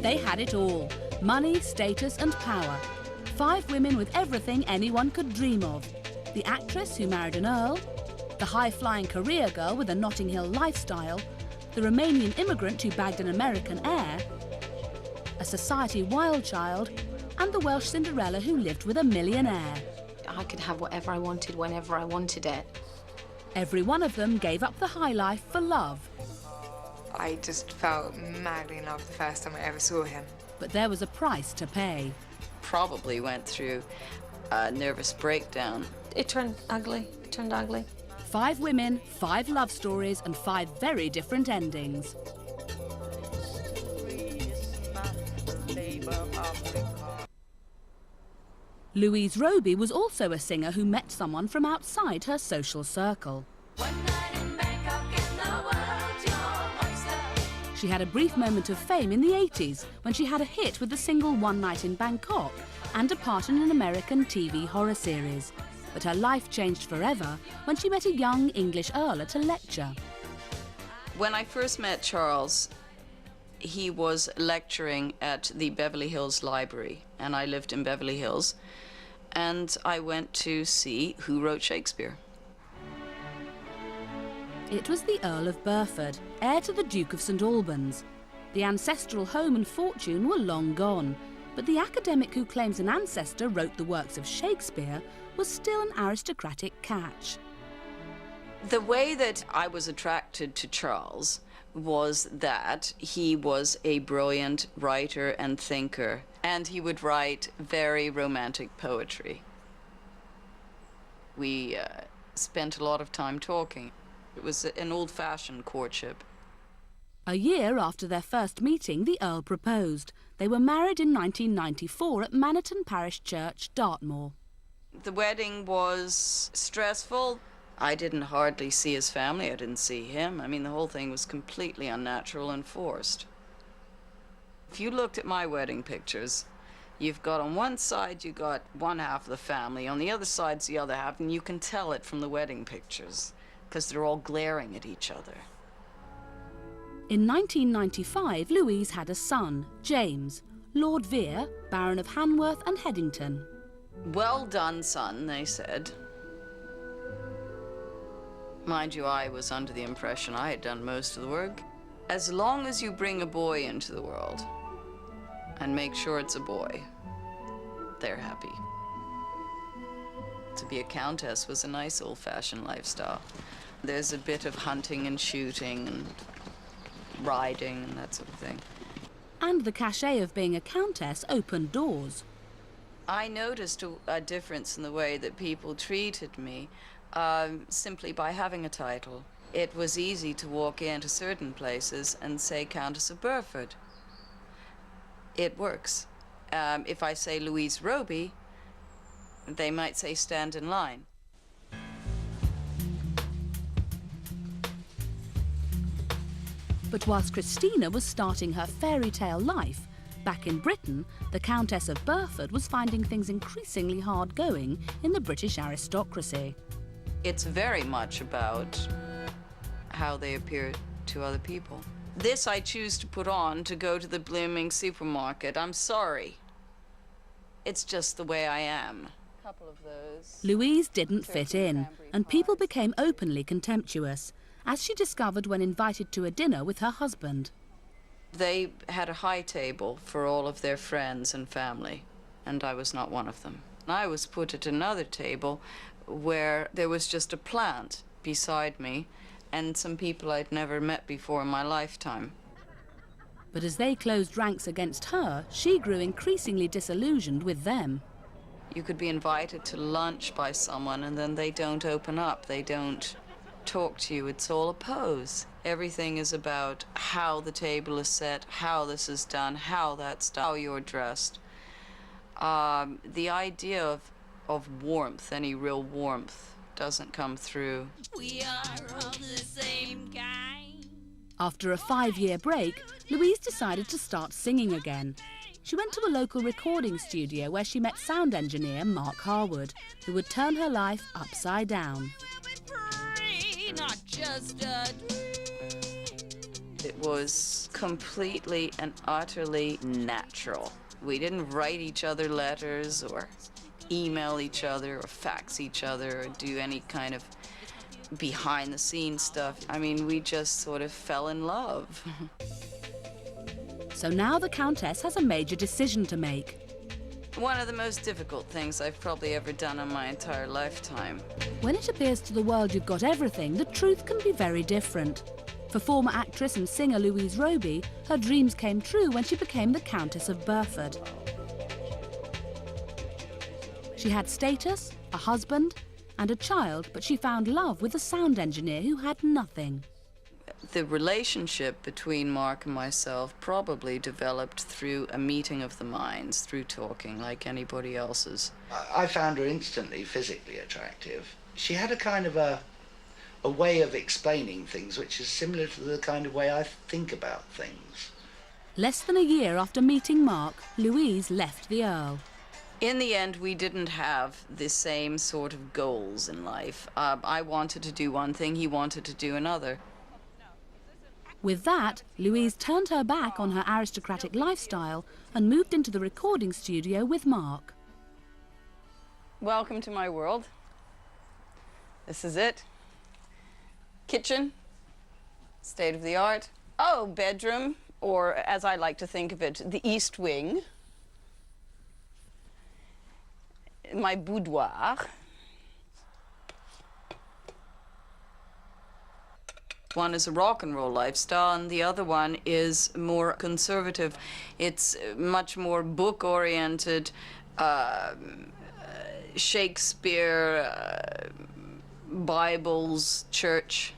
They had it all: money, status and power. 5 women with everything anyone could dream of. The actress who married an earl, the high-flying career girl with a Notting Hill lifestyle, the Romanian immigrant who bagged an American heir, a society wild child, and the Welsh Cinderella who lived with a millionaire. I could have whatever I wanted whenever I wanted it. Every one of them gave up the high life for love. I just felt madly in love the first time I ever saw him. But there was a price to pay. Probably went through a nervous breakdown. It turned ugly. It turned ugly. 5 women, 5 love stories, and 5 very different endings. Louise Robey was also a singer who met someone from outside her social circle. She had a brief moment of fame in the 80s when she had a hit with the single One Night in Bangkok and a part in an American TV horror series. But her life changed forever when she met a young English earl at a lecture. When I first met Charles, he was lecturing at the Beverly Hills Library, and I lived in Beverly Hills, and I went to see who wrote Shakespeare. It was the Earl of Burford, heir to the Duke of St Albans. The ancestral home and fortune were long gone, but the academic who claims an ancestor wrote the works of Shakespeare was still an aristocratic catch. The way that I was attracted to Charles was that he was a brilliant writer and thinker, and he would write very romantic poetry. We spent a lot of time talking. It was an old-fashioned courtship. A year after their first meeting, the Earl proposed. They were married in 1994 at Maniton Parish Church, Dartmoor. The wedding was stressful. I didn't hardly see his family. I didn't see him. I mean, the whole thing was completely unnatural and forced. If you looked at my wedding pictures, you've got on one side, you got one half of the family, on the other side's the other half, and you can tell it from the wedding pictures, because they're all glaring at each other. In 1995, Louise had a son, James, Lord Vere, Baron of Hanworth and Headington. Well done, son, they said. Mind you, I was under the impression I had done most of the work. As long as you bring a boy into the world and make sure it's a boy, they're happy. To be a countess was a nice old-fashioned lifestyle. There's a bit of hunting and shooting and riding and that sort of thing. And the cachet of being a countess opened doors. I noticed a difference in the way that people treated me simply by having a title. It was easy to walk into certain places and say Countess of Burford. It works. If I say Louise Robey, they might say stand in line. But whilst Christina was starting her fairy tale life, back in Britain, the Countess of Burford was finding things increasingly hard going in the British aristocracy. It's very much about how they appear to other people. This I choose to put on to go to the blooming supermarket. I'm sorry. It's just the way I am. Couple of those. Louise didn't fit in, and people became openly contemptuous, as she discovered when invited to a dinner with her husband. They had a high table for all of their friends and family, and I was not one of them. I was put at another table where there was just a plant beside me and some people I'd never met before in my lifetime. But as they closed ranks against her, she grew increasingly disillusioned with them. You could be invited to lunch by someone and then they don't open up, they don't talk to you. It's all a pose. Everything is about how the table is set, how this is done, how that's done, how you're dressed. The idea of warmth, any real warmth, doesn't come through. We are all the same kind. After a 5-year break, Louise decided to start singing again. She went to a local recording studio where she met sound engineer Mark Harwood, who would turn her life upside down. Not just a dream. It was completely and utterly natural. We didn't write each other letters or email each other or fax each other or do any kind of behind-the-scenes stuff. I mean, we just sort of fell in love. So now the Countess has a major decision to make. One of the most difficult things I've probably ever done in my entire lifetime. When it appears to the world you've got everything, the truth can be very different. For former actress and singer Louise Robey, her dreams came true when she became the Countess of Burford. She had status, a husband, and a child, but she found love with a sound engineer who had nothing. The relationship between Mark and myself probably developed through a meeting of the minds, through talking like anybody else's. I found her instantly physically attractive. She had a kind of a way of explaining things which is similar to the kind of way I think about things. Less than a year after meeting Mark, Louise left the Earl. In the end, we didn't have the same sort of goals in life. I wanted to do one thing, he wanted to do another. With that, Louise turned her back on her aristocratic lifestyle and moved into the recording studio with Mark. Welcome to my world. This is it. Kitchen, state of the art. Oh, bedroom, or as I like to think of it, the East Wing. My boudoir. One is a rock and roll lifestyle, and the other one is more conservative. It's much more book-oriented, Shakespeare, Bibles, church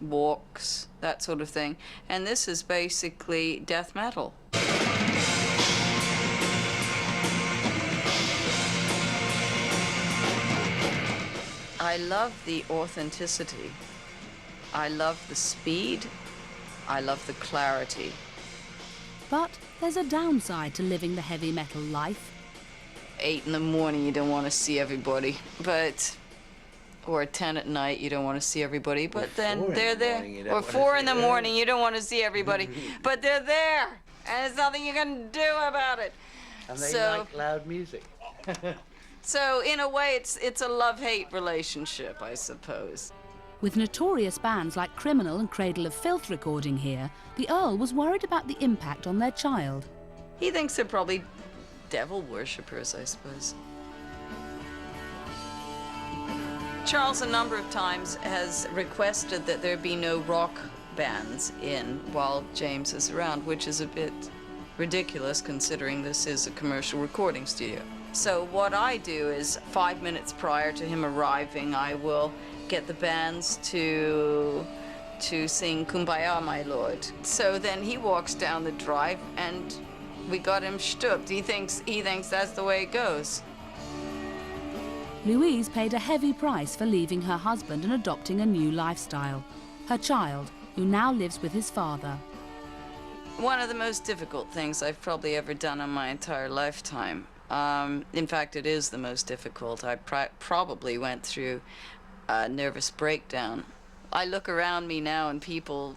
walks, that sort of thing. And this is basically death metal. I love the authenticity. I love the speed. I love the clarity. But there's a downside to living the heavy metal life. 8 in the morning, you don't want to see everybody, or at 10 at night, you don't want to see everybody, but then they're there. Or 4 in the morning, you don't want to see everybody, but they're there, and there's nothing you can do about it. And they like loud music. So in a way, it's a love-hate relationship, I suppose. With notorious bands like Criminal and Cradle of Filth recording here, the Earl was worried about the impact on their child. He thinks they're probably devil worshippers, I suppose. Charles a number of times has requested that there be no rock bands in while James is around, which is a bit ridiculous considering this is a commercial recording studio. So what I do is 5 minutes prior to him arriving, I will get the bands to sing Kumbaya, My Lord. So then he walks down the drive and we got him stooped. He thinks that's the way it goes. Louise paid a heavy price for leaving her husband and adopting a new lifestyle. Her child, who now lives with his father. One of the most difficult things I've probably ever done in my entire lifetime. In fact, it is the most difficult. I probably went through a nervous breakdown. I look around me now and people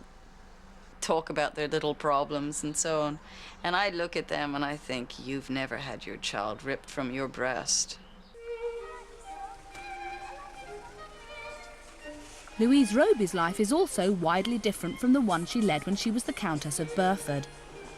talk about their little problems and so on. And I look at them and I think, you've never had your child ripped from your breast. Louise Robey's life is also widely different from the one she led when she was the Countess of Burford.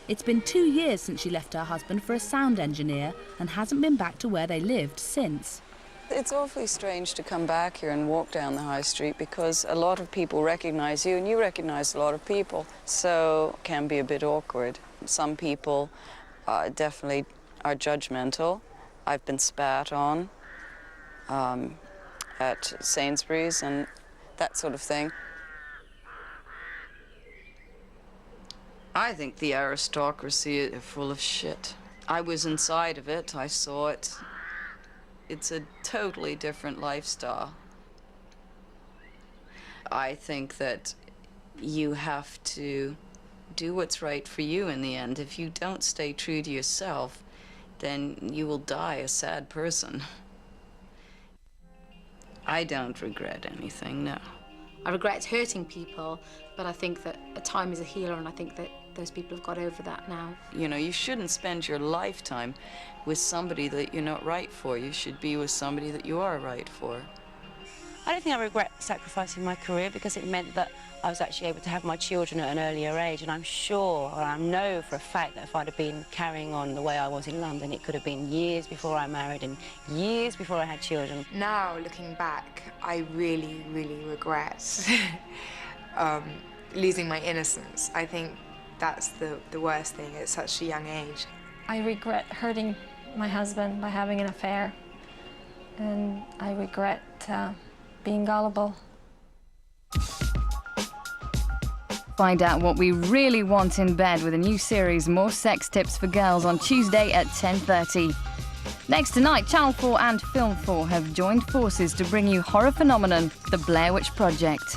It's been 2 years since she left her husband for a sound engineer and hasn't been back to where they lived since. It's awfully strange to come back here and walk down the high street because a lot of people recognize you and you recognize a lot of people, so it can be a bit awkward. Some people definitely are judgmental. I've been spat on at Sainsbury's and that sort of thing. I think the aristocracy is full of shit. I was inside of it, I saw it. It's a totally different lifestyle. I think that you have to do what's right for you in the end. If you don't stay true to yourself, then you will die a sad person. I don't regret anything, no. I regret hurting people, but I think that time is a healer, and I think that those people have got over that now. You know, you shouldn't spend your lifetime with somebody that you're not right for. You should be with somebody that you are right for. I don't think I regret sacrificing my career because it meant that I was actually able to have my children at an earlier age, and I'm sure, or I know for a fact, that if I'd have been carrying on the way I was in London, it could have been years before I married and years before I had children. Now, looking back, I really, really regret losing my innocence. I think that's the worst thing at such a young age. I regret hurting my husband by having an affair, and I regret being gullible. Find out what we really want in bed with a new series, More Sex Tips for Girls, on Tuesday at 10:30. Next tonight, Channel 4 and Film 4 have joined forces to bring you horror phenomenon, The Blair Witch Project.